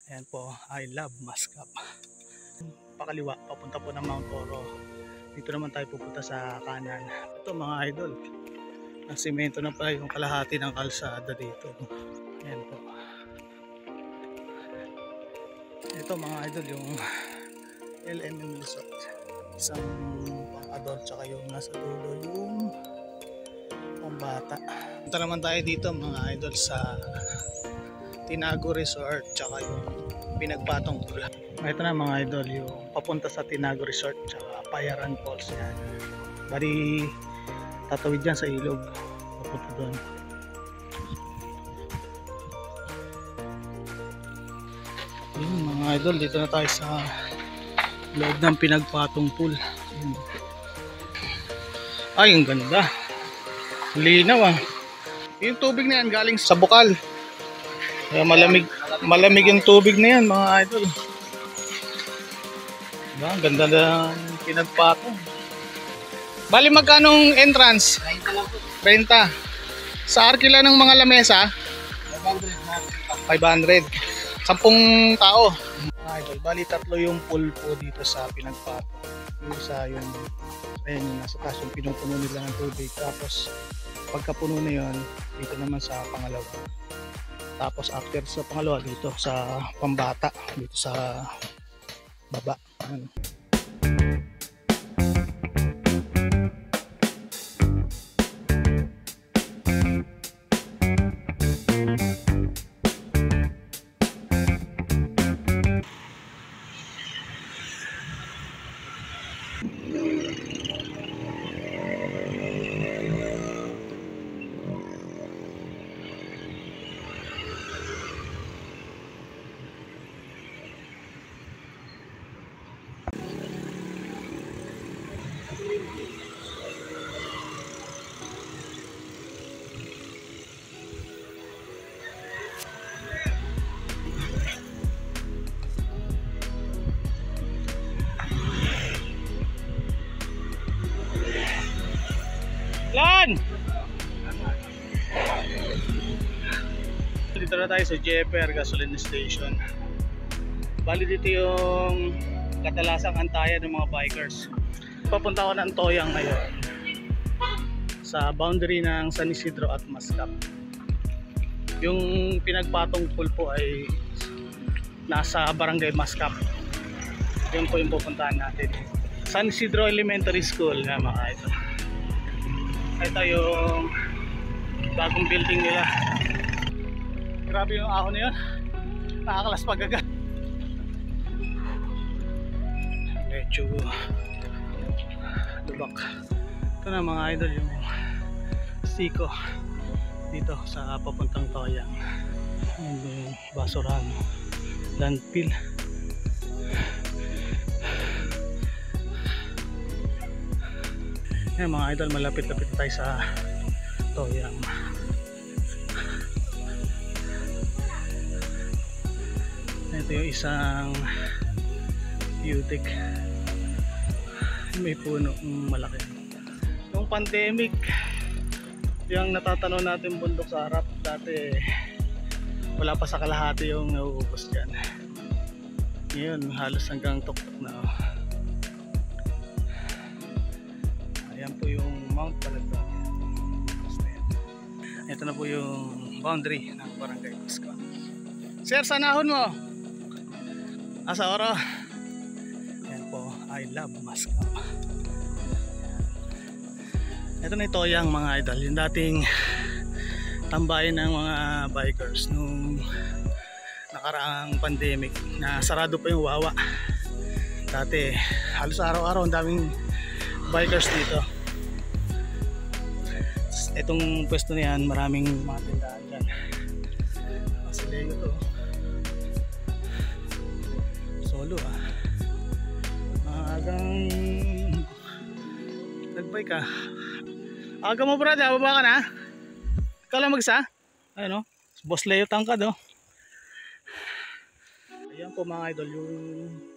Ayan po, I love Mascap. Pakaliwa, papunta po ng Mount Oro. Dito naman tayo pupunta sa kanan. Ito mga idol, nasimento na pa yung kalahati ng kalsada dito. Ayan po. Ito mga idol, yung LMM Resort. Isang pang-adult, tsaka yung nasa dulo yung pang-bata. Punta naman tayo dito mga idol sa Tinago Resort, tsaka yung Pinagpatong Pool. Ito na mga idol, yung papunta sa Tinago Resort tsaka Payaran Falls yan. Bali tatawid dyan sa ilog, papunta doon. Yun mga idol, dito na tayo sa loob ng Pinagpatong Pool. Yun. Ay, ang ganda, linaw ah. Yung tubig na yan galing sa bukal, kaya malamig yung tubig na yan mga idol. Diba? Ang ganda ng Pinagpatong. Bali magkanong entrance? 30. Sa arkila ng mga lamesa? 500. 10 tao. Mga idol, bali tatlo yung pool po dito sa Pinagpatong. Yung isa yung ayun, yung nasa taas yung pinupuno nila ng tubig. Tapos pagkapuno na yun, dito naman sa pangalawa. Tapos after sa pangalawa dito sa pambata, dito sa baba. Lan! Dito na tayo sa Jeper Gasoline Station. Bali dito yung kadalasang antayan ng mga bikers. Papunta ako ng Toyang ngayon, sa boundary ng San Isidro at Mascap. Yung Pinagpatong Pool po ay nasa Barangay Mascap. Yun po yung pupuntahan natin. San Isidro Elementary School na mga ito. Ito yung bagong building nila. Grabe yung ahon na yun, nakakalaspag agad. Medyo lubak. Ito na mga idol yung siko dito sa papuntang Toyang. Yung basurahan, landfill. Ayan mga idol, malapit-lapit tayo sa Toyang. Ito yung isang beautic, may puno malaki. Nung pandemic, yung natatanaw natin bundok sa harap, dati wala pa sa kalahati yung nauubos dyan. Ngayon halos hanggang tuktok na. Ayan po yung Mount Palagdag. Ito na po yung boundary ng Barangay Mascap. Sir, sanahon mo? Asa Oro. Ayan po, I love Mascap. Ito na ito yung mga idol, yung dating tambayan ng mga bikers nung nakaraang pandemic na sarado pa yung Wawa. Dati halos araw-araw ang daming bikers dito. Itong pwesto na yan, maraming mga tindahan dyan. Kasi lego to, solo ah. Maagang nagbike ka. Aga mo brad, baba ka na. Ikaw lang mag-isa. Ayun o, Boss Leo tangkad o. Ayan po mga idol, yung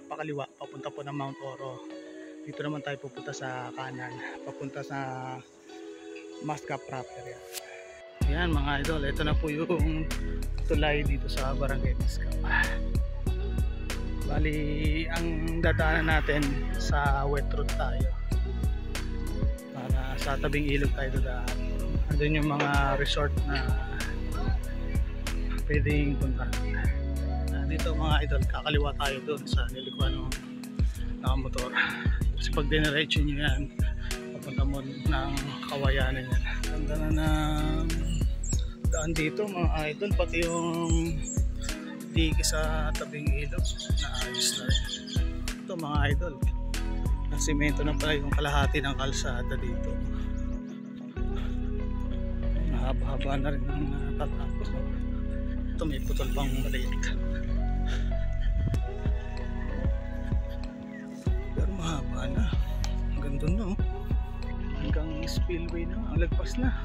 pakaliwa papunta po ng Mount Oro. Dito naman tayo pupunta sa kanan, papunta sa Mascap proper yan. Ayan mga idol, ito na po yung tulay dito sa Barangay Mascap. Bali, ang dadaanan natin sa wet road tayo. Para sa tabing ilog tayo dadaan. Andun yung mga resort na pwedeng punta. Dito mga idol, kakaliwa tayo doon sa nilikuan ng nakamotor. Kasi pag diniretso nyo yan, papunta mo ng Kawayanan yan. Ganda na ng daan dito mga idol, pati yung diki sa tabing ilog na ayos na rin. Ito mga idol, na simento na pala yung kalahati ng kalsada dito. Mahaba-haba na rin ang tatapos. Ito may putol pang maliit. Pero mahaba na. Hanggang doon no. Hanggang spillway na. Ang lagpas na.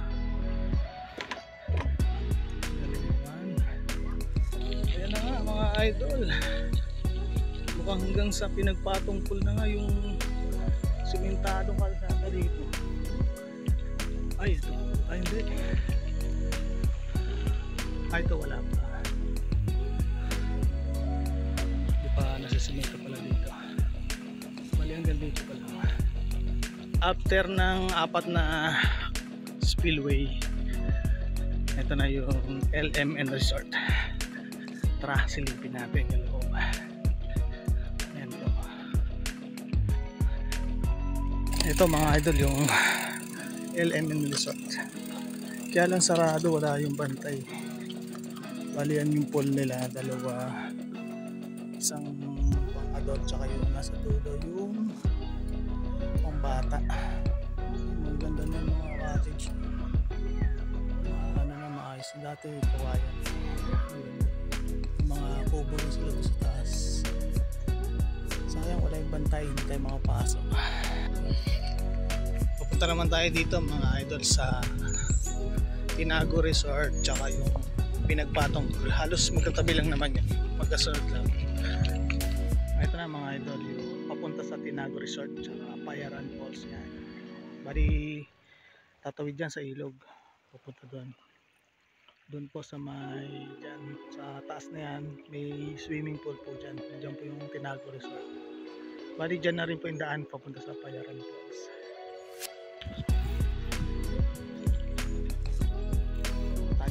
Ayan na nga mga idol. Mukhang hanggang sa pinagpatong pool na nga yung simentadong kalsada dito. Ay ito. Ay hindi. Ay ito wala pa. Hindi pa nasisimento pala dito. Mali hanggang dito pala. After ng 4 na spillway, ito na yung LMN Resort. Tara, silipin natin yung loob. Ayan po. Ito mga idol yung LMN Resort. Kaya lang sarado, wala yung bantay. Bali yan yung pool nila, dalawa. Isang pang adult tsaka yung nasa dulo yung pang bata. Ang ganda na yung mga cottage. Ano na maayos. Dati kawayan. Mga kubo na sila sa taas. Sayang wala yung bantay, hindi tayo makapasok. Pupunta naman tayo dito mga idol sa Tinago Resort tsaka yung Pinagpatong Pool. Halos magkatabi lang naman yan, magkasunod lang. Ito na mga idol yung papunta sa Tinago Resort tsaka Payaran Falls yan. Bali tatawid dyan sa ilog, pupunta doon. Doon po sa may dyan, sa taas na yan may swimming pool po dyan. Dyan po yung Tinago Resort. Bali dyan na rin po yung daan papunta sa Payaran Falls.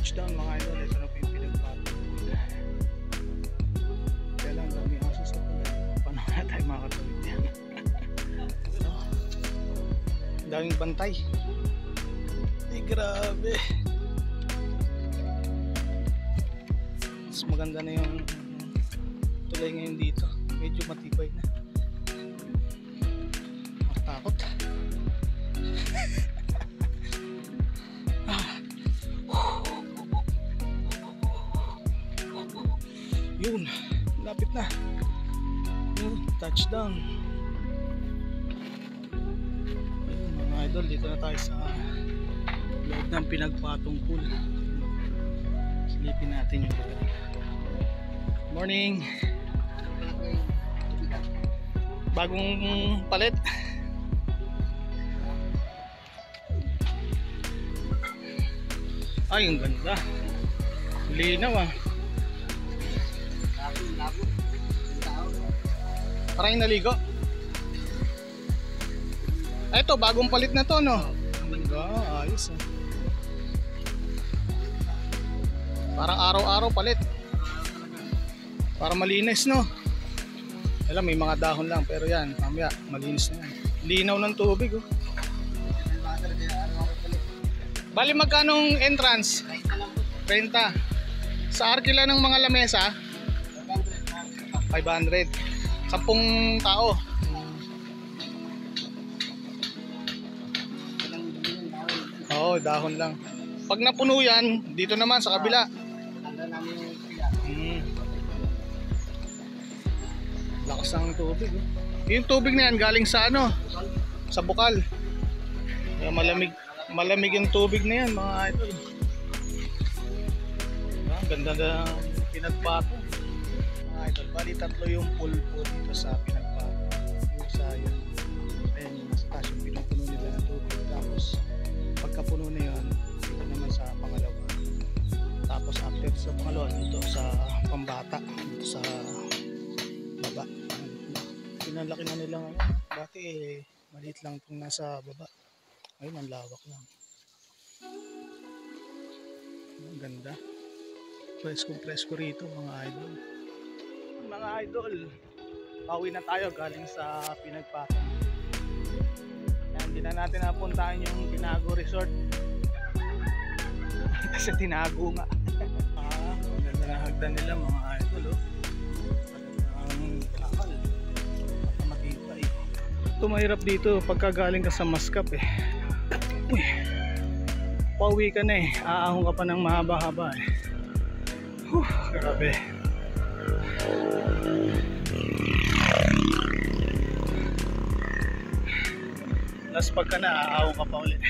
Touchdown mga idol, ito na po yung Pinagpatong Pool. Kaya lang daming aso sa pool. Paano na tayo makatawid yan? Daming bantay. Ay grabe. Mas maganda na yung tulay ngayon dito. Medyo matibay na. Matakot. Yun, lapit na. Yun, touchdown. Yun, mga idol, dito na tayo sa loob ng Pinagpatong Pool. Silipin natin yung lugar. Morning. Bagong palit. Ay, ang ganda. Linaw ah. Parang naligo. Ito, bagong palit na to, no? Ayos ah. Parang araw-araw palit. Para malinis, no? Alam, may mga dahon lang, pero yan, mamaya malinis na yan. Linaw ng tubig, oh. Bali magkanong entrance? 30. Sa arkila ng mga lamesa 500. 10 tao. Oo, dahon lang. Pag napuno yan, dito naman sa kabila. Lakas ng tubig, oh. Yung tubig na yan galing sa ano? Sa bukal. Kaya malamig yung tubig na yan mga idol. Ganda na Pinagpatong. Mga idol, bali 3 yung pool po dito sa Pinagpatong. Yung sa yun, ayan yung nasa taas yung pinupuno nila ng tubig. Tapos pagkapuno na yun, dito naman sa pangalawa. Tapos after sa pangalawa, dito sa pambata, dito sa baba. Pinalaki na nila ngayon. Dati maliit lang itong nasa baba. Ngayon ang lawak lang. Ang ganda. Presko rito mga idol. Mga idol, pauwi na tayo galing sa Pinagpatan. Hindi na natin napuntahan yung Tinago Resort. Kasi tinago nga. Ang ganda na hagdan nila mga idol. Ang kakal. Matibay. Ito mahirap dito pagka galing ka sa Mascap eh. Uy. Pauwi ka na eh. Aahon ka pa ng mahaba-haba eh. Grabe. Last pagka na, aahon ka pa ulit.